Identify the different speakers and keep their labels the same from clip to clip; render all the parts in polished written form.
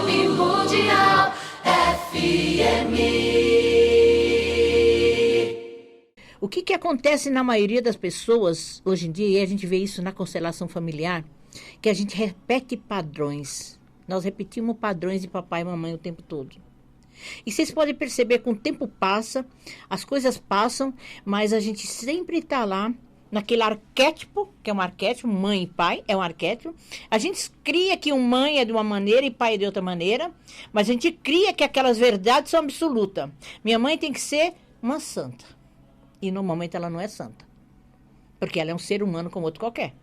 Speaker 1: Top Mundial FM.
Speaker 2: O que acontece na maioria das pessoas hoje em dia, e a gente vê isso na constelação familiar, que a gente repete padrões. Nós repetimos padrões de papai e mamãe o tempo todo. E vocês podem perceber que o tempo passa, as coisas passam, mas a gente sempre está lá, naquele arquétipo, que é um arquétipo, mãe e pai, é um arquétipo. A gente cria que mãe é de uma maneira e pai é de outra maneira, mas a gente cria que aquelas verdades são absolutas. Minha mãe tem que ser uma santa. E no momento ela não é santa. Porque ela é um ser humano como outro qualquer.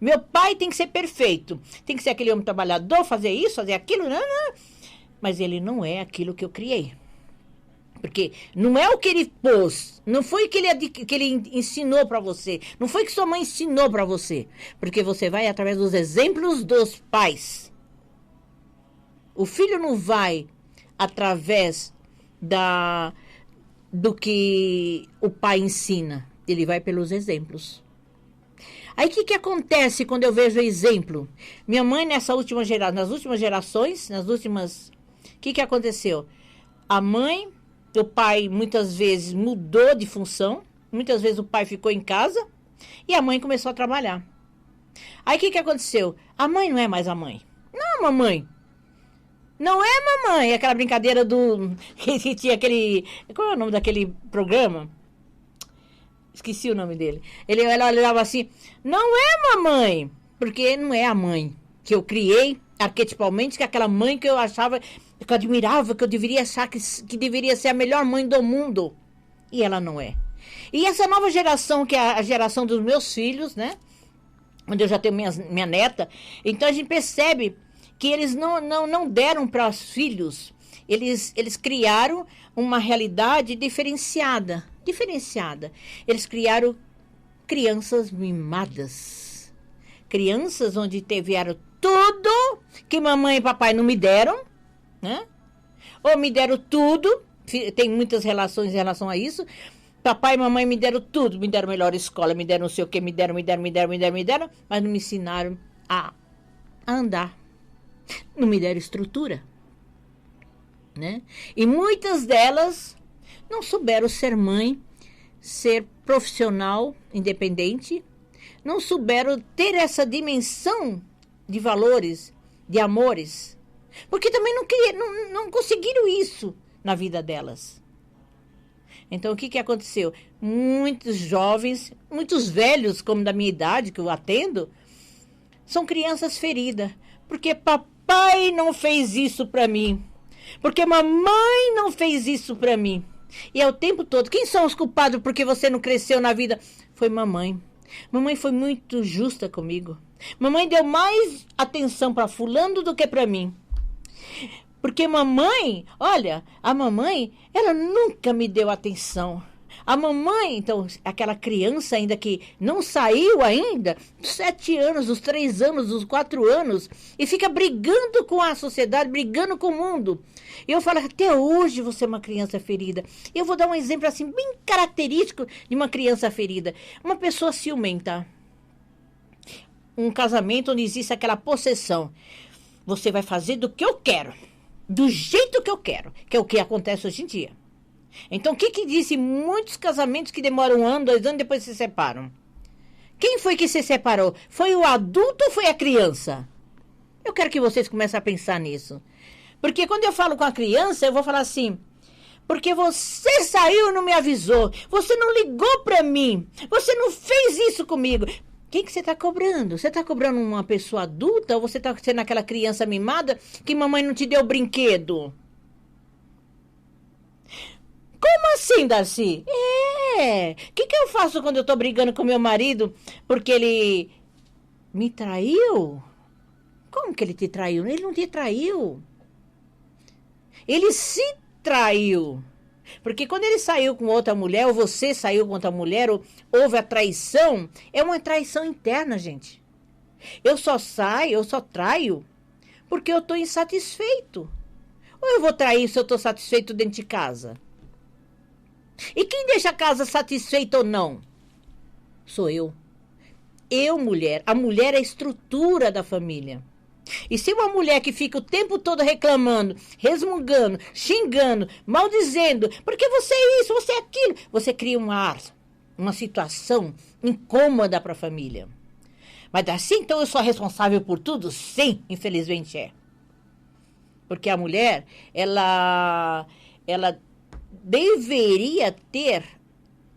Speaker 2: Meu pai tem que ser perfeito. Tem que ser aquele homem trabalhador, fazer isso, fazer aquilo. Não. Mas ele não é aquilo que eu criei. Porque não é o que ele pôs. Não foi o que ele ensinou para você. Não foi o que sua mãe ensinou para você. Porque você vai através dos exemplos dos pais. O filho não vai através do que o pai ensina. Ele vai pelos exemplos. Aí o que acontece quando eu vejo exemplo? Minha mãe nas últimas gerações, o que aconteceu? O pai muitas vezes mudou de função, muitas vezes o pai ficou em casa e a mãe começou a trabalhar. Aí o que aconteceu? A mãe não é mais a mãe. Não, mamãe. Não é mamãe, aquela brincadeira que tinha aquele... Qual é o nome daquele programa? Esqueci o nome dele. Ela olhava assim, não é mamãe, porque não é a mãe que eu criei arquetipalmente, que é aquela mãe que eu achava, que eu admirava, que eu deveria achar que deveria ser a melhor mãe do mundo. E ela não é. E essa nova geração, que é a geração dos meus filhos, né? Onde eu já tenho minha neta, então a gente percebe que eles não deram para os filhos, eles criaram uma realidade diferenciada. Eles criaram crianças mimadas. Crianças onde tiveram tudo que mamãe e papai não me deram, né? Ou me deram tudo, tem muitas relações em relação a isso. Papai e mamãe me deram tudo, me deram melhor escola, me deram não sei o que, me deram, mas não me ensinaram a andar. Não me deram estrutura, né? E muitas delas não souberam ser mãe, ser profissional, independente, não souberam ter essa dimensão de valores, de amores, porque também não conseguiram isso na vida delas. Então, o que aconteceu? Muitos jovens, muitos velhos, como da minha idade, que eu atendo, são crianças feridas, porque papai não fez isso para mim, porque mamãe não fez isso para mim. E é o tempo todo. Quem são os culpados porque você não cresceu na vida? Foi mamãe. Mamãe foi muito justa comigo. Mamãe deu mais atenção para fulano do que para mim. Porque mamãe, olha, a mamãe, ela nunca me deu atenção. A mamãe, então, aquela criança ainda que não saiu ainda, dos 7 anos, dos 3 anos, dos 4 anos, e fica brigando com a sociedade, brigando com o mundo. E eu falo, até hoje você é uma criança ferida. Eu vou dar um exemplo assim, bem característico de uma criança ferida. Uma pessoa ciumenta. Um casamento onde existe aquela possessão. Você vai fazer do que eu quero, do jeito que eu quero, que é o que acontece hoje em dia. Então, o que disse muitos casamentos que demoram 1 ano, 2 anos, depois se separam? Quem foi que se separou? Foi o adulto ou foi a criança? Eu quero que vocês comecem a pensar nisso. Porque quando eu falo com a criança, eu vou falar assim, porque você saiu e não me avisou, você não ligou para mim, você não fez isso comigo. Quem que você está cobrando? Você está cobrando uma pessoa adulta ou você está sendo aquela criança mimada que mamãe não te deu brinquedo? Como assim, Darcy? O que eu faço quando eu tô brigando com meu marido porque ele me traiu? Como que ele te traiu? Ele não te traiu. Ele se traiu. Porque quando ele saiu com outra mulher, ou você saiu com outra mulher, ou houve a traição, é uma traição interna, gente. Eu só traio porque eu tô insatisfeito. Ou eu vou trair se eu tô satisfeito dentro de casa? E quem deixa a casa satisfeita ou não? Sou eu. Eu, mulher. A mulher é a estrutura da família. E se uma mulher que fica o tempo todo reclamando, resmungando, xingando, maldizendo, porque você é isso, você é aquilo, você cria um ar, uma situação incômoda para a família. Mas assim, então eu sou responsável por tudo? Sim, infelizmente é. Porque a mulher, ela deveria ter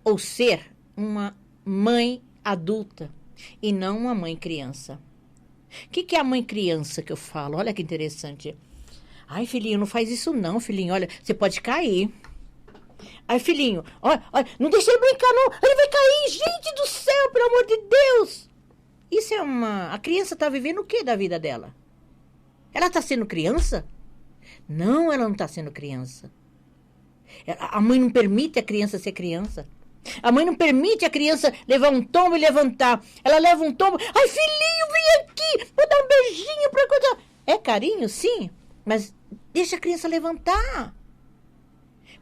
Speaker 2: ou ser uma mãe adulta e não uma mãe criança. O que é a mãe criança que eu falo? Olha que interessante. Ai, filhinho, não faz isso não, filhinho. Olha, você pode cair. Ai, filhinho, olha, não deixa ele brincar não. Ele vai cair, gente do céu, pelo amor de Deus. Isso é uma... A criança está vivendo o que da vida dela? Ela está sendo criança? Não, ela não está sendo criança. A mãe não permite a criança ser criança. A mãe não permite a criança levar um tombo e levantar. Ela leva um tombo. Ai, filhinho, vem aqui. Vou dar um beijinho pra coisa. É carinho, sim. Mas deixa a criança levantar.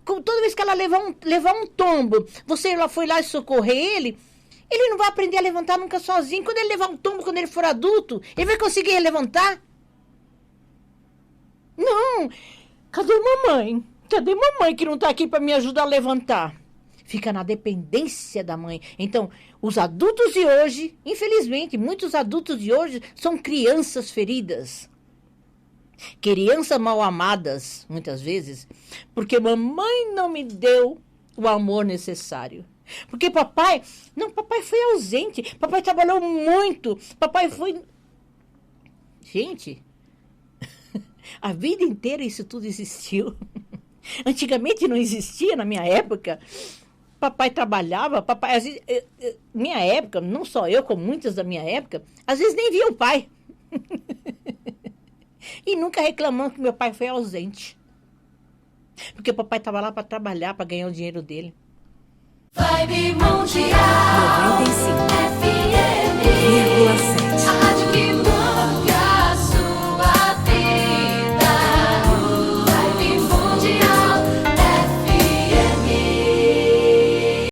Speaker 2: Como toda vez que ela levar um tombo, você foi lá e socorrer ele, ele não vai aprender a levantar nunca sozinho. Quando ele levar um tombo, quando ele for adulto, ele vai conseguir levantar? Não. Cadê mamãe? Cadê mamãe que não tá aqui para me ajudar a levantar? Fica na dependência da mãe. Então, os adultos de hoje, infelizmente, muitos adultos de hoje são crianças feridas. Crianças mal amadas, muitas vezes, porque mamãe não me deu o amor necessário. Porque papai foi ausente, papai trabalhou muito, papai foi... Gente, a vida inteira isso tudo existiu. Antigamente não existia, na minha época. Papai trabalhava, papai, às vezes, minha época, não só eu, como muitas da minha época, às vezes nem via o pai. E nunca reclamando que meu pai foi ausente. Porque o papai estava lá para trabalhar, para ganhar o dinheiro dele.
Speaker 1: Vibe Mundial
Speaker 3: 95.